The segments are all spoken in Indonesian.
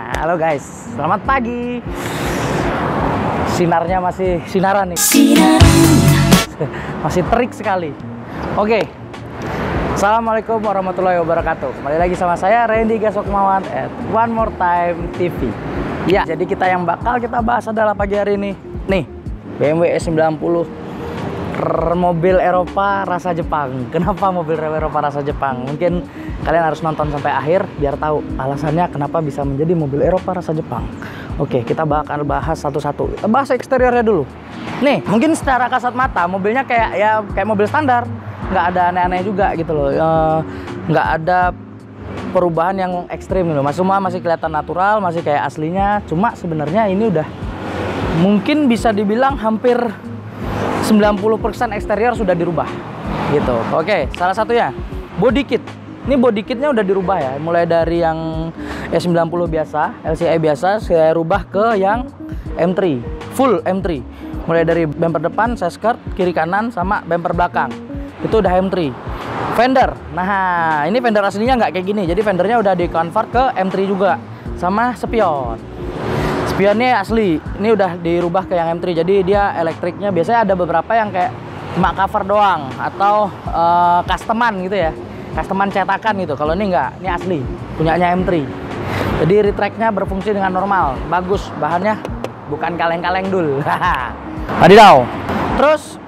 Halo guys, selamat pagi. Sinarnya masih sinaran nih. Masih terik sekali. Oke. Assalamualaikum warahmatullahi wabarakatuh. Kembali lagi sama saya Randy Gasokmawan at One More Time TV. Ya, jadi kita yang bakal kita bahas adalah pagi hari ini. Nih, BMW S90 mobil Eropa rasa Jepang. Kenapa mobil Eropa rasa Jepang? Mungkin kalian harus nonton sampai akhir biar tahu alasannya kenapa bisa menjadi mobil Eropa rasa Jepang. Oke, kita bakal bahas satu-satu. Kita bahas eksteriornya dulu. Nih, mungkin secara kasat mata mobilnya kayak mobil standar, nggak ada aneh-aneh juga gitu loh. Nggak ada perubahan yang ekstrim gitu. Semua masih kelihatan natural, masih kayak aslinya. Cuma sebenarnya ini udah mungkin bisa dibilang hampir 90% eksterior sudah dirubah gitu. Oke, salah satunya body kit. Ini body kitnya udah dirubah ya, mulai dari yang S90 biasa, LCI biasa, saya rubah ke yang M3, full M3. Mulai dari bumper depan, side skirt, kiri kanan, sama bumper belakang. Itu udah M3. Fender, nah ini fender aslinya nggak kayak gini, jadi fendernya udah di convert ke M3 juga. Sama spion. Spionnya asli, ini udah dirubah ke yang M3, jadi dia elektriknya biasanya ada beberapa yang kayak cuma cover doang atau customan gitu ya, customan cetakan gitu. Kalau ini enggak, ini asli, punyanya M3. Jadi retract-nya berfungsi dengan normal, bagus, bahannya bukan kaleng-kaleng dul. Wadidaw. Terus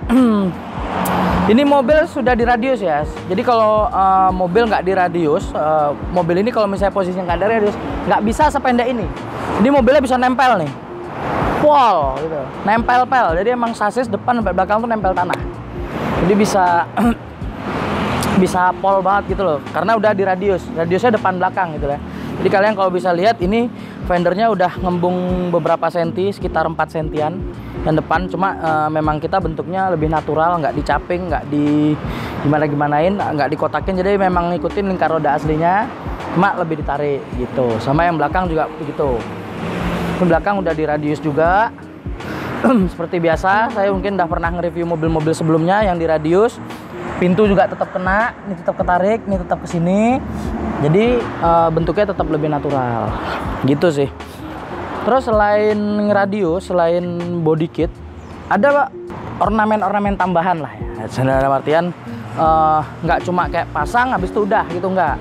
ini mobil sudah diradius ya. Jadi kalau mobil nggak diradius, mobil ini kalau misalnya posisinya nggak diradius, nggak bisa sependek ini. Jadi mobilnya bisa nempel nih, pol gitu, nempel-pel. Jadi emang sasis depan sampai belakang tuh nempel tanah. Jadi bisa bisa pol banget gitu loh, karena udah diradius, radiusnya depan belakang gitu ya. Jadi kalian kalau bisa lihat ini fendernya udah ngembung beberapa senti, sekitar 4 sentian yang depan. Cuma memang kita bentuknya lebih natural, nggak dicaping, nggak di gimana-gimanain, nggak dikotakin. Jadi memang ngikutin lingkar roda aslinya, cuma lebih ditarik gitu. Sama yang belakang juga begitu. Yang belakang udah diradius juga. Seperti biasa, saya mungkin udah pernah nge-review mobil-mobil sebelumnya yang diradius. Pintu juga tetap kena, ini tetap ketarik, ini tetap kesini. Jadi bentuknya tetap lebih natural, gitu sih. Terus selain ngeradius, selain body kit, ada ornamen-ornamen tambahan lah ya. Dalam artian nggak cuma kayak pasang habis itu udah gitu, nggak.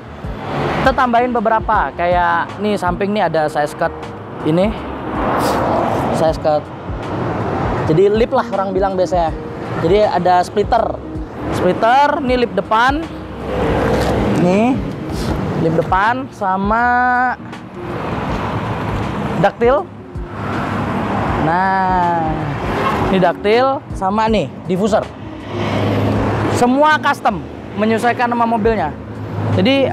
Kita tambahin beberapa, kayak nih samping nih ada side skirt ini, side skirt. Jadi lip lah orang bilang biasanya. Jadi ada splitter, nih lip depan, nih lip depan sama daktil. Nah, ini daktil sama nih diffuser. Semua custom, menyesuaikan sama mobilnya. Jadi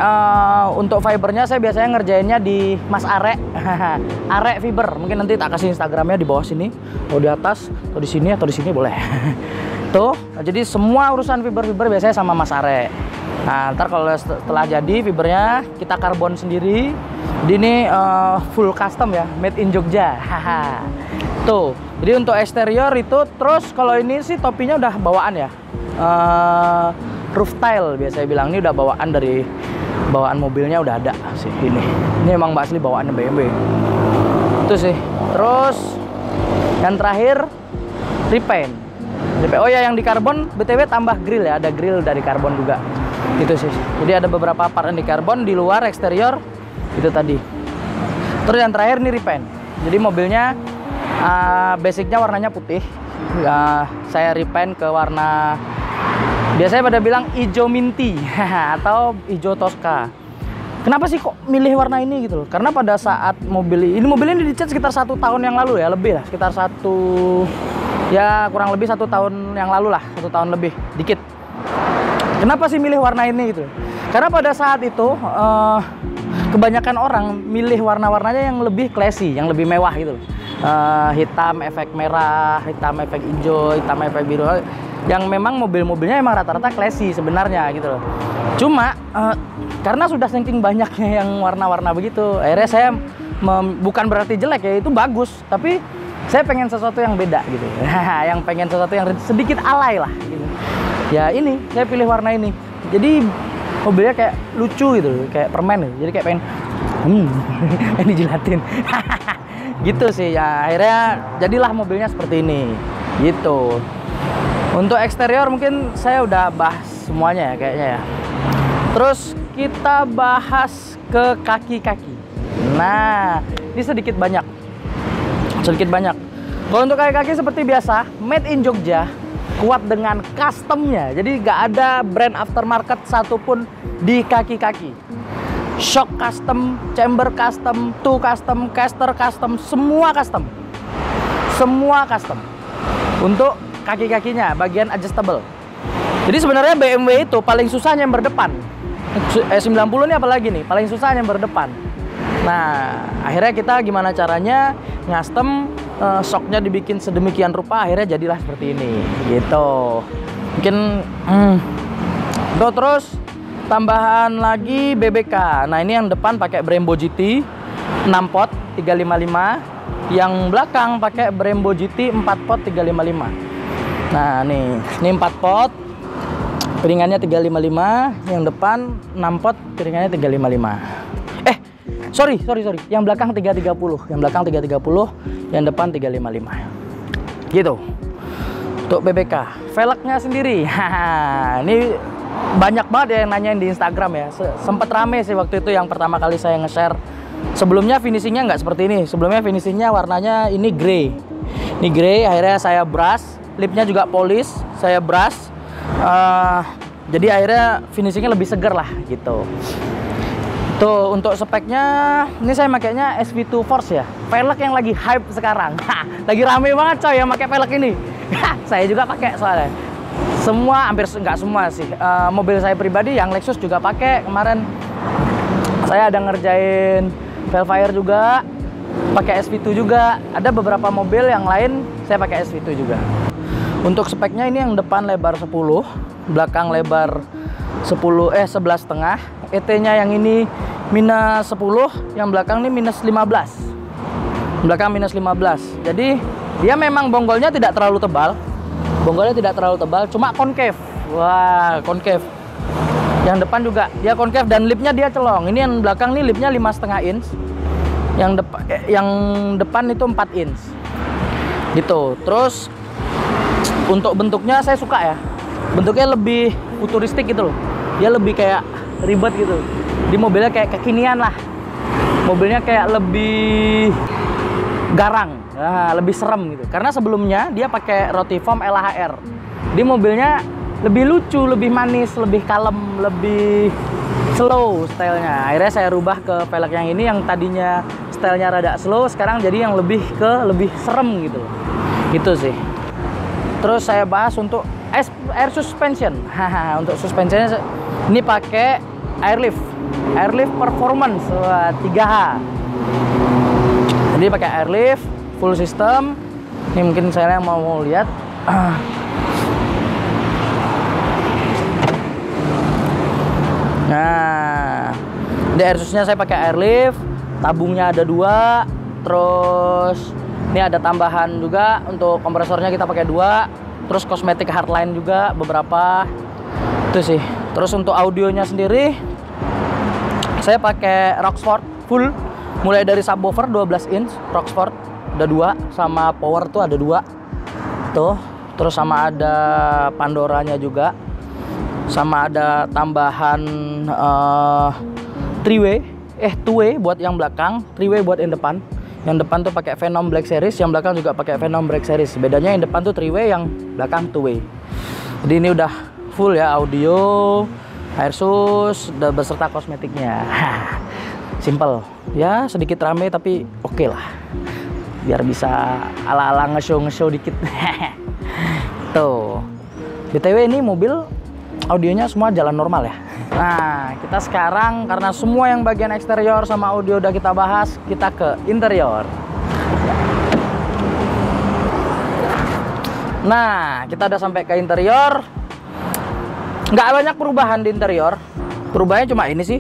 untuk fibernya saya biasanya ngerjainnya di Mas Are. Are Fiber. Mungkin nanti tak kasih Instagramnya di bawah sini, atau di atas, atau di sini, atau di sini boleh. Tuh, jadi semua urusan fiber biasanya sama Mas Are. Nah, ntar kalau setelah jadi fibernya kita karbon sendiri. Jadi ini full custom ya, made in Jogja. Tuh, jadi untuk eksterior itu. Terus kalau ini sih topinya udah bawaan ya, roof tile biasanya bilang. Ini udah bawaan mobilnya udah ada sih ini. Ini emang asli bawaannya BMW. Itu sih. Terus yang terakhir repaint. Oh ya, yang di karbon BTW tambah grill ya, ada grill dari karbon juga. Gitu sih. Jadi ada beberapa part yang di karbon, di luar eksterior itu tadi. Terus yang terakhir nih repaint. Jadi mobilnya basicnya warnanya putih. Saya repaint ke warna, biasanya pada bilang hijau minty atau hijau Tosca. Kenapa sih kok milih warna ini gitu loh? Karena pada saat mobil ini dicat sekitar 1 tahun yang lalu ya, lebih lah, sekitar kurang lebih 1 tahun yang lalu lah, 1 tahun lebih dikit. Kenapa sih milih warna ini gitu? Karena pada saat itu kebanyakan orang milih warna-warnanya yang lebih classy, yang lebih mewah gitu loh. Hitam efek merah, hitam efek hijau, hitam efek biru. Yang memang mobil-mobilnya emang rata-rata classy sebenarnya gitu loh. Cuma karena sudah saking banyaknya yang warna-warna begitu, akhirnya saya bukan berarti jelek ya, itu bagus, tapi saya pengen sesuatu yang beda gitu. Yang pengen sesuatu yang sedikit alay lah gitu. Ya ini, saya pilih warna ini. Jadi mobilnya kayak lucu gitu, kayak permen gitu. Jadi kayak pengen Ini jilatin. Gitu sih ya, akhirnya jadilah mobilnya seperti ini gitu. Untuk eksterior mungkin saya udah bahas semuanya ya kayaknya ya. Terus kita bahas ke kaki-kaki. Nah, ini sedikit banyak. Kalau untuk kaki-kaki seperti biasa, made in Jogja, kuat dengan customnya. Jadi nggak ada brand aftermarket satupun di kaki-kaki. Shock custom, chamber custom, toe custom, caster custom, semua custom. Untuk kaki-kakinya, bagian adjustable. Jadi sebenarnya BMW itu paling susah nyamber depan. 90 ini apalagi nih, paling susah nyamber depan. Nah, akhirnya kita gimana caranya ngastem, shocknya dibikin sedemikian rupa, akhirnya jadilah seperti ini gitu. Mungkin terus tambahan lagi BBK. Nah, ini yang depan pakai Brembo GT 6 pot 355, yang belakang pakai Brembo GT 4 pot 355. Nah, ini 4 pot piringannya 355, yang depan 6 pot piringannya 355. Sorry. Yang belakang 330, yang depan 355. Gitu. Untuk BBK. Velgnya sendiri. Ini banyak banget ya yang nanyain di Instagram ya. Sempet rame sih waktu itu yang pertama kali saya nge-share. Sebelumnya finishingnya nggak seperti ini. Sebelumnya finishingnya warnanya ini grey. Ini grey, akhirnya saya brush. Lipnya juga polish, saya brush. Jadi akhirnya finishingnya lebih seger lah gitu. Tuh untuk speknya, ini saya makainya SV2 Force ya. Velg yang lagi hype sekarang. Lagi rame banget coy yang pakai velg ini. Saya juga pakai soalnya. Semua, hampir nggak semua sih. Mobil saya pribadi yang Lexus juga pakai. Kemarin saya ada ngerjain Velfire juga, pakai SV2 juga. Ada beberapa mobil yang lain saya pakai SV2 juga. Untuk speknya ini yang depan lebar 10, belakang lebar 11,5. ET-nya yang ini minus 10, yang belakang ini minus 15. Belakang minus 15. Jadi dia memang bonggolnya tidak terlalu tebal. Cuma concave. Wah, concave. Yang depan juga dia concave dan lipnya dia celong. Ini yang belakang nih lipnya 5,5 inch. Yang depan itu 4 inch. Gitu. Terus untuk bentuknya saya suka ya. Bentuknya lebih futuristik gitu loh. Dia lebih kayak ribet gitu. Di mobilnya kayak kekinian lah. Mobilnya kayak lebih garang, lebih serem gitu. Karena sebelumnya dia pakai Rotiform LHR. Di mobilnya lebih lucu, lebih manis, lebih kalem, lebih slow stylenya. Akhirnya saya rubah ke velg yang ini, yang tadinya stylenya rada slow, sekarang jadi yang lebih serem gitu. Gitu sih. Terus saya bahas untuk air suspension. Untuk suspensionnya ini pakai airlift performance 3H. Jadi pakai airlift full system. Ini mungkin saya yang mau lihat. Nah, di air susnya saya pakai airlift, tabungnya ada 2, terus ini ada tambahan juga untuk kompresornya kita pakai 2, terus kosmetik hardline juga beberapa. Itu sih. Terus untuk audionya sendiri saya pakai Rockford full, mulai dari subwoofer 12 inch Rockford ada 2, sama power tuh ada 2 tuh, terus sama ada Pandoranya juga, sama ada tambahan 2-way buat yang belakang, 3-way buat yang depan. Yang depan tuh pakai Venom Black Series, yang belakang juga pakai Venom Black Series. Bedanya yang depan tuh 3-way, yang belakang 2-way. Jadi ini udah full ya, audio, air sus, beserta kosmetiknya. Simple ya, sedikit rame tapi oke lah, biar bisa ala-ala nge-show dikit. Tuh, BTW ini mobil audionya semua jalan normal ya. Nah, kita sekarang karena semua yang bagian eksterior sama audio udah kita bahas, kita ke interior. Nah, kita udah sampai ke interior. Nggak banyak perubahan di interior. Perubahannya cuma ini sih,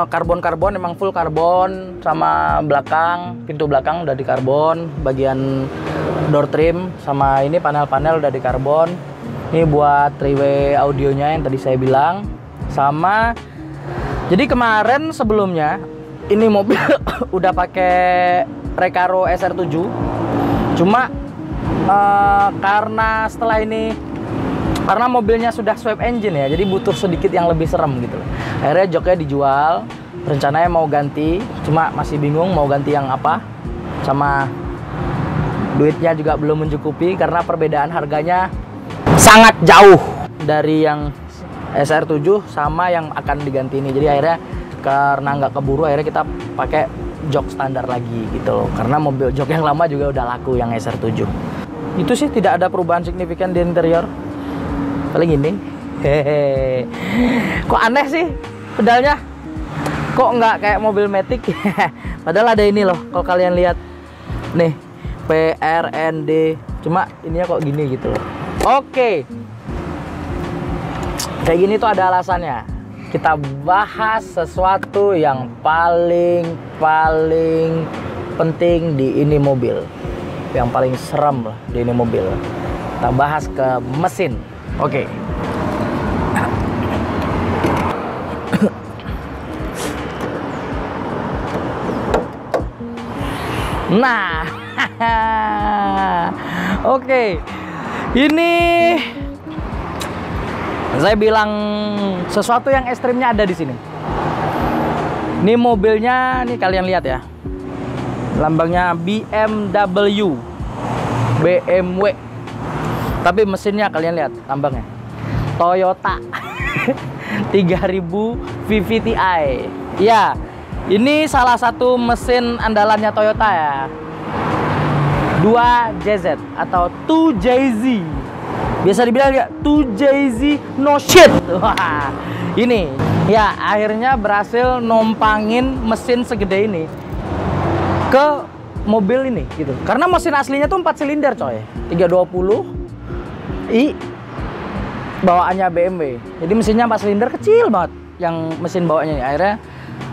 karbon emang full karbon, sama belakang, pintu belakang udah di karbon, bagian door trim sama ini panel-panel udah di karbon. Ini buat 3-way audionya yang tadi saya bilang. Sama, jadi kemarin sebelumnya ini mobil udah pakai Recaro SR7. Cuma karena mobilnya sudah swap engine ya, jadi butuh sedikit yang lebih serem gitu. Akhirnya joknya dijual. Rencananya mau ganti, cuma masih bingung mau ganti yang apa. Sama duitnya juga belum mencukupi karena perbedaan harganya sangat jauh dari yang SR7 sama yang akan diganti ini. Jadi akhirnya karena nggak keburu, akhirnya kita pakai jok standar lagi gitu loh. Karena mobil jok yang lama juga udah laku yang SR7. Itu sih, tidak ada perubahan signifikan di interior. Paling ini. Hehehe. Kok aneh sih pedalnya? Kok nggak kayak mobil Matic? Padahal ada ini loh, kalau kalian lihat nih, PRND. Cuma ininya kok gini gitu loh. Oke. Kayak gini tuh ada alasannya. Kita bahas sesuatu yang paling penting di ini mobil. Yang paling serem lah di ini mobil. Kita bahas ke mesin. Oke. Nah, oke. Ini saya bilang sesuatu yang ekstrimnya ada di sini. Ini mobilnya, nih kalian lihat ya. Lambangnya BMW. Tapi mesinnya kalian lihat lambangnya. Toyota 3000 VVTi. Ya, ini salah satu mesin andalannya Toyota ya. 2JZ atau 2JZ. Biasa dibilang ya 2JZ no shit. Wah, ini ya akhirnya berhasil nompangin mesin segede ini ke mobil ini gitu. Karena mesin aslinya tuh 4 silinder coy. 320i bawaannya BMW. Jadi mesinnya 4 silinder kecil banget yang mesin bawaannya ini. Akhirnya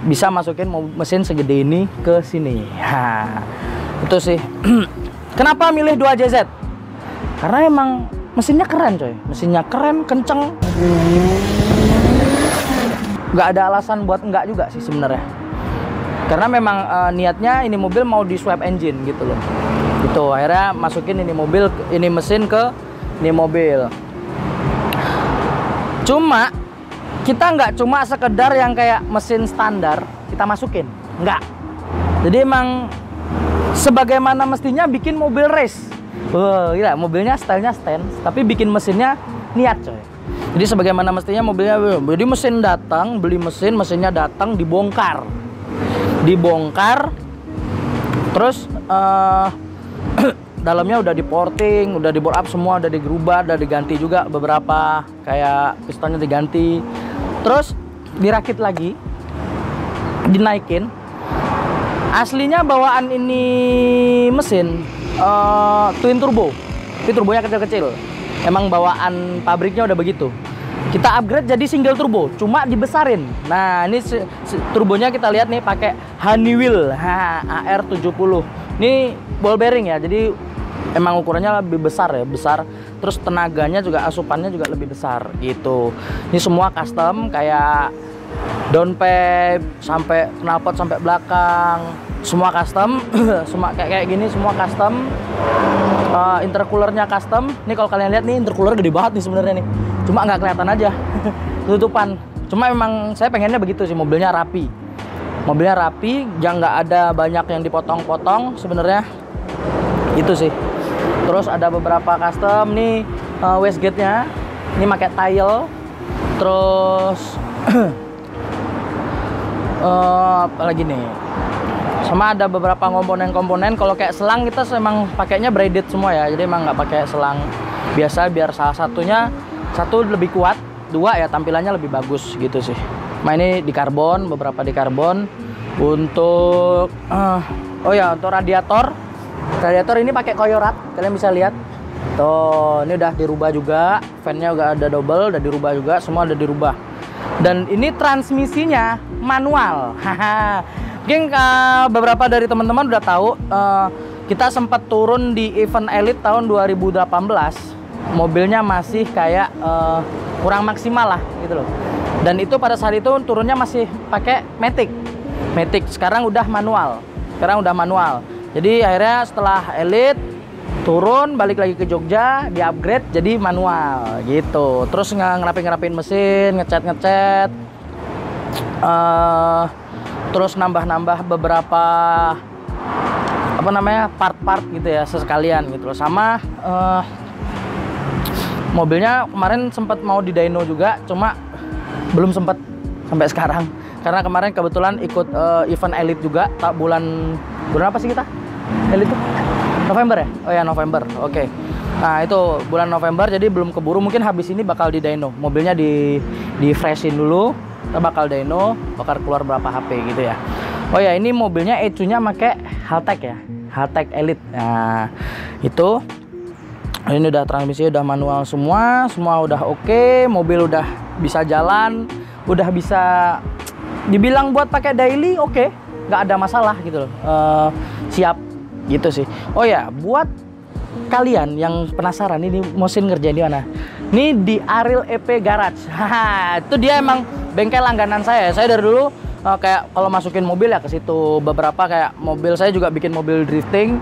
bisa masukin mesin segede ini ke sini. Nah, itu sih. Kenapa milih 2JZ? Karena emang mesinnya keren coy. Mesinnya keren, kenceng. Nggak ada alasan buat enggak juga sih sebenarnya. Karena memang niatnya ini mobil mau di swap engine gitu loh. Gitu, akhirnya masukin ini mesin ke ini mobil. Cuma kita nggak cuma sekedar yang kayak mesin standar kita masukin, nggak. Jadi emang sebagaimana mestinya bikin mobil race. Wah, gila, mobilnya stylenya stand, tapi bikin mesinnya niat coy. Jadi sebagaimana mestinya mobilnya, jadi mesin datang, beli mesinnya datang, dibongkar, terus dalamnya udah di-porting, udah di-bore up semua, udah digerubah, udah diganti juga beberapa, kayak pistonnya diganti. Terus dirakit lagi, dinaikin. Aslinya bawaan ini mesin twin turbo, tapi turbonya kecil-kecil. Emang bawaan pabriknya udah begitu. Kita upgrade jadi single turbo, cuma dibesarin. Nah, ini turbonya kita lihat nih pakai Honeywell AR70. Ini ball bearing ya, jadi emang ukurannya lebih besar ya, besar. Terus tenaganya juga, asupannya juga lebih besar gitu. Ini semua custom, kayak downpipe sampai knalpot sampai belakang, semua custom. Semua kayak gini semua custom. Intercoolernya custom. Nih kalau kalian lihat nih, intercooler gede banget nih sebenarnya nih. Cuma nggak kelihatan aja tutupan. Cuma memang saya pengennya begitu sih, mobilnya rapi. Mobilnya rapi, jangan nggak ada banyak yang dipotong-potong sebenarnya. Itu sih. Terus ada beberapa custom nih, wastegate-nya. Ini pakai tile. Terus apalagi nih, sama ada beberapa komponen-komponen. Kalau kayak selang kita emang pakainya braided semua ya, jadi emang nggak pakai selang biasa, biar salah satunya satu lebih kuat, dua ya tampilannya lebih bagus gitu sih. Nah ini di karbon, beberapa di karbon. Untuk oh ya, untuk radiator ini pakai koyorat, kalian bisa lihat tuh. Ini udah dirubah juga, fan-nya udah ada double, udah dirubah juga, semua udah dirubah. Dan ini transmisinya manual. Mungkin beberapa dari teman-teman udah tahu, kita sempat turun di event Elite tahun 2018. Mobilnya masih kayak kurang maksimal lah gitu loh. Dan itu pada saat itu turunnya masih pakai Matic. Matic. Sekarang udah manual. Jadi akhirnya setelah Elite turun, balik lagi ke Jogja, di upgrade jadi manual gitu. Terus ngerapin mesin, ngecat, terus nambah beberapa apa namanya part-part gitu ya sekalian gitu loh. Sama mobilnya kemarin sempat mau di dyno juga, cuma belum sempat sampai sekarang karena kemarin kebetulan ikut event Elite juga. Bulan apa sih kita Elite tuh? November ya? Oh ya, November. Oke. Nah, itu bulan November, jadi belum keburu. Mungkin habis ini bakal di dyno. Mobilnya di freshin dulu. Kita bakal dyno, bakal keluar berapa HP gitu ya. Oh ya, ini mobilnya ECU-nya pakai Haltech ya. Haltech Elite. Nah, itu ini udah transmisi udah manual semua udah oke. Mobil udah bisa jalan, udah bisa dibilang buat pakai daily oke. Nggak ada masalah gitu loh. Siap gitu sih. Oh ya, buat kalian yang penasaran ini mesin ngerjain di mana? Ini di Ariel EP Garage. Itu dia emang bengkel langganan saya. Saya dari dulu kayak kalau masukin mobil ya ke situ. Beberapa kayak mobil saya juga bikin mobil drifting.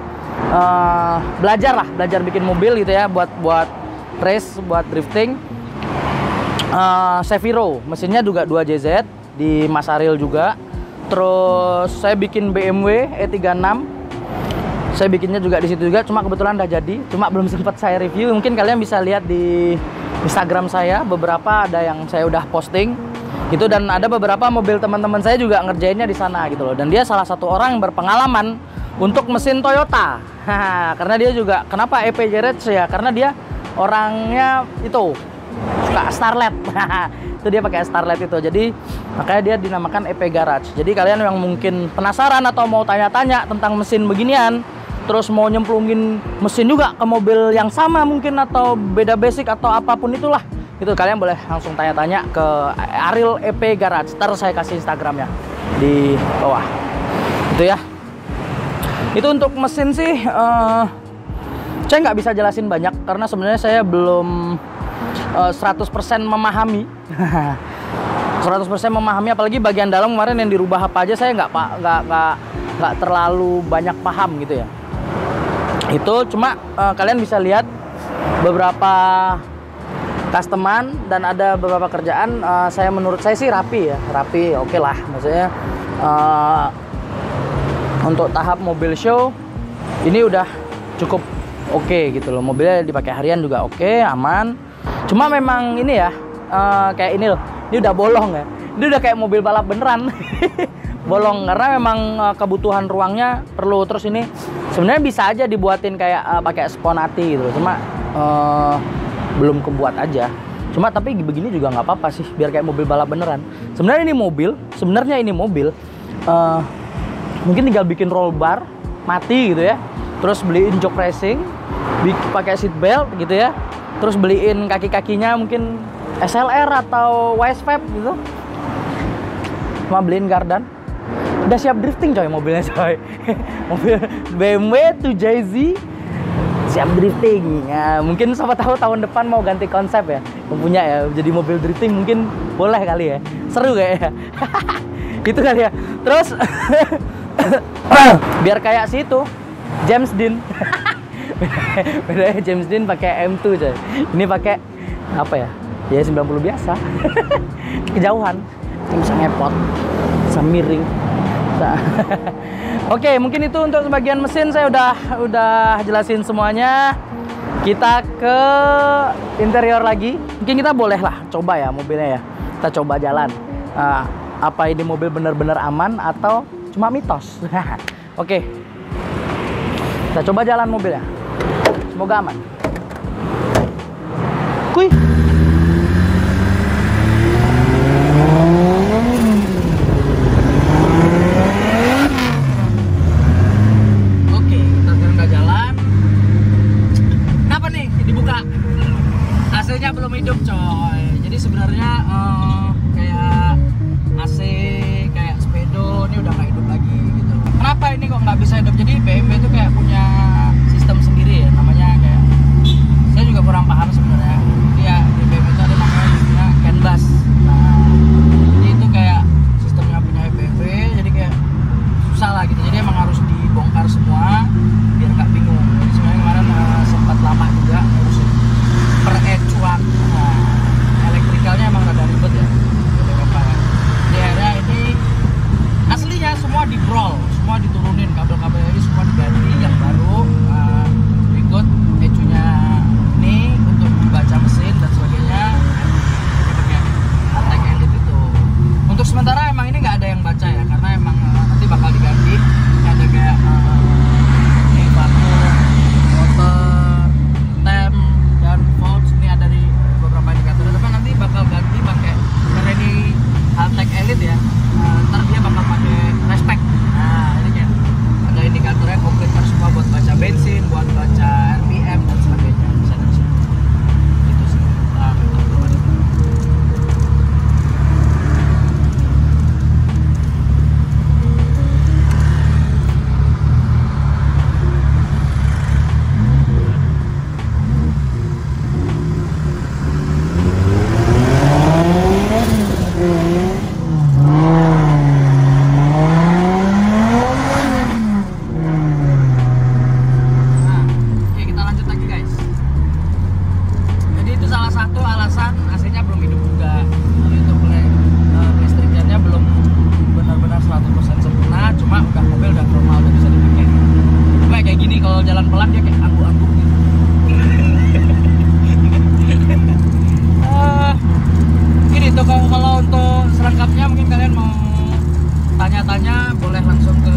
Belajar bikin mobil gitu ya, buat race, buat drifting. Seviro, mesinnya juga 2JZ di Mas Ariel juga. Terus saya bikin BMW E36. Saya bikinnya juga di situ juga, cuma kebetulan udah jadi, cuma belum sempat saya review. Mungkin kalian bisa lihat di Instagram saya, beberapa ada yang saya udah posting gitu, dan ada beberapa mobil teman-teman saya juga ngerjainnya di sana gitu loh. Dan dia salah satu orang yang berpengalaman untuk mesin Toyota. Karena dia juga, kenapa EP Garage ya? Karena dia orangnya itu suka Starlet. Itu dia pakai Starlet itu. Jadi makanya dia dinamakan EP Garage. Jadi kalian yang mungkin penasaran atau mau tanya-tanya tentang mesin beginian, terus mau nyemplungin mesin juga ke mobil yang sama mungkin, atau beda basic atau apapun itulah, itu kalian boleh langsung tanya-tanya ke Ariel EP Garage. Ntar saya kasih Instagramnya di bawah. Itu ya. Itu untuk mesin sih, saya nggak bisa jelasin banyak karena sebenarnya saya belum 100% memahami. 100% memahami, apalagi bagian dalam kemarin yang dirubah apa aja saya nggak terlalu banyak paham gitu ya. Itu cuma kalian bisa lihat beberapa customan dan ada beberapa kerjaan, menurut saya sih rapi oke lah, maksudnya untuk tahap mobil show ini udah cukup oke gitu loh. Mobilnya dipakai harian juga oke, aman. Cuma memang ini ya, kayak ini loh, ini udah bolong ya, ini udah kayak mobil balap beneran. Bolong karena memang kebutuhan ruangnya perlu. Terus ini sebenarnya bisa aja dibuatin kayak pakai sponati gitu, cuma belum kebuat aja. Cuma tapi begini juga nggak apa-apa sih, biar kayak mobil balap beneran. Sebenarnya ini mobil mungkin tinggal bikin roll bar mati gitu ya, terus beliin jok racing, pakai seat belt gitu ya, terus beliin kaki-kakinya mungkin SLR atau Wisevap gitu, cuma beliin gardan, udah siap drifting coy mobilnya coy. Mobil BMW 2JZ siap drifting ya. Mungkin siapa tahu tahun depan mau ganti konsep ya, punya ya, jadi mobil drifting mungkin boleh kali ya, seru kayaknya. Itu kali ya. Terus biar kayak situ James Dean. Bedanya James Dean pakai M2 coy, ini pakai apa ya, ya 90 biasa. Kejauhan bisa ngepot, bisa miring. Oke, mungkin itu untuk sebagian mesin saya udah jelasin semuanya. Kita ke interior lagi. Mungkin kita boleh lah coba ya mobilnya ya. Kita coba jalan. Apa ini mobil benar-benar aman atau cuma mitos? Oke. Kita coba jalan mobilnya. Semoga aman. Kuy. Belum hidup coy, jadi sebenarnya kayak AC, kayak Speedo ini udah nggak hidup lagi gitu. Kenapa ini kok nggak bisa hidup? Jadi BMW itu kayak punya sistem sendiri ya, namanya kayak, saya juga kurang paham sebenarnya. Ya lengkapnya mungkin kalian mau tanya-tanya boleh langsung ke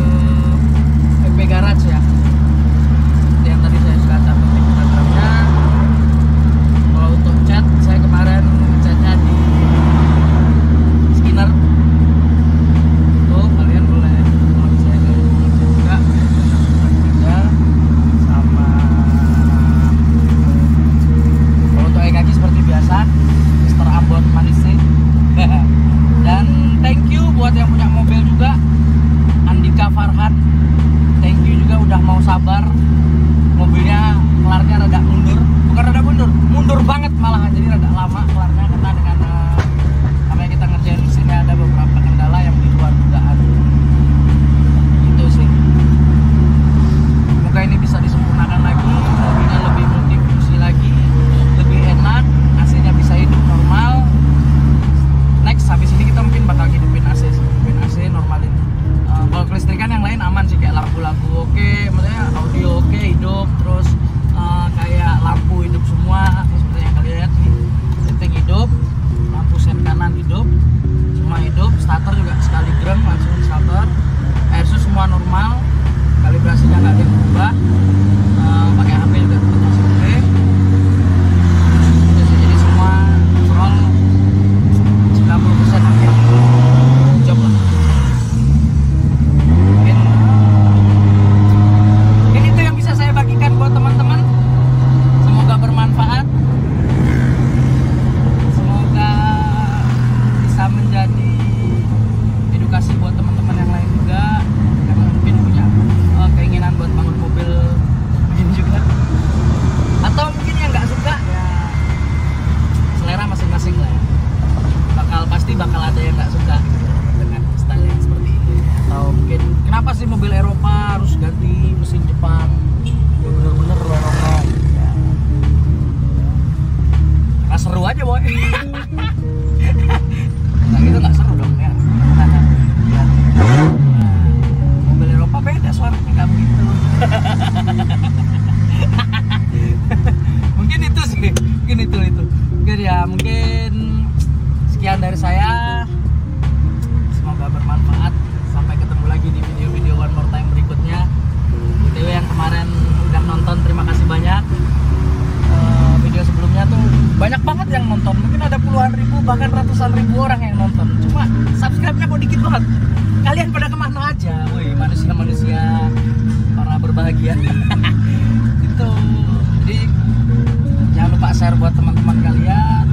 PP Garage ya. Yang tadi saya sudah catat Instagramnya. Kalau untuk chat, saya kemarin chatnya di Skinner. Tuh kalian boleh kalau saya juga sama. Kalau untuk kaki seperti biasa, Mr. Ambon manis sih. Dan thank you buat yang punya mobil juga, Andika Farhan. Thank you juga udah mau sabar. Mobilnya kelarnya rada mundur, bukan rada mundur banget malahan, jadi rada lama kelarnya karena dengan apa yang kita ngerjain mesinnya ada beberapa kendala yang di luar dugaan. Itu sih. Semoga ini bisa disempurnakan lagi, mobilnya lebih multifungsi lagi, lebih enak, AC-nya bisa hidup normal. Next habis ini kita mungkin bakal hidupin AC, normalin. Kalau kelistrikan yang lain aman sih, kayak lampu-lampu oke, maksudnya audio oke, hidup, terus kayak lampu hidup semua, seperti yang kalian lihat nih, setting hidup, lampu sen kanan hidup, semua hidup, starter juga sekali grem langsung starter, air sus semua normal, kalibrasinya nggak ada yang berubah, pakai HP juga masih oke. Jadi semua overall 90% oke. Job lah. Mungkin itu yang bisa saya bagikan buat teman-teman. Semoga bermanfaat. Semoga bisa menjadi edukasi buat teman-teman yang lain juga yang mungkin punya keinginan buat bangun mobil begini juga. Atau mungkin yang nggak suka ya, selera masing-masing lah ya. Pasti bakal ada yang nggak suka dengan style yang seperti ini. Atau mungkin kenapa sih mobil Eropa harus ganti mesin Jepang? Ya bener-bener Eropa ya. Nah, seru aja boy. Nah gitu nggak seru dong ya. Mobil Eropa beda suaranya, nggak begitu. Mungkin itu sih, mungkin itu. Mungkin ya, mungkin sekian dari saya. Semoga bermanfaat. Sampai ketemu lagi di video-video One More Time berikutnya. Video yang kemarin udah nonton, terima kasih banyak. Video sebelumnya tuh banyak banget yang nonton. Mungkin ada puluhan ribu, bahkan ratusan ribu orang yang nonton. Cuma subscribe-nya kok dikit banget. Kalian pada kemana aja? Woi, manusia-manusia para berbahagia. Itu. Jadi jangan lupa share buat teman-teman kalian.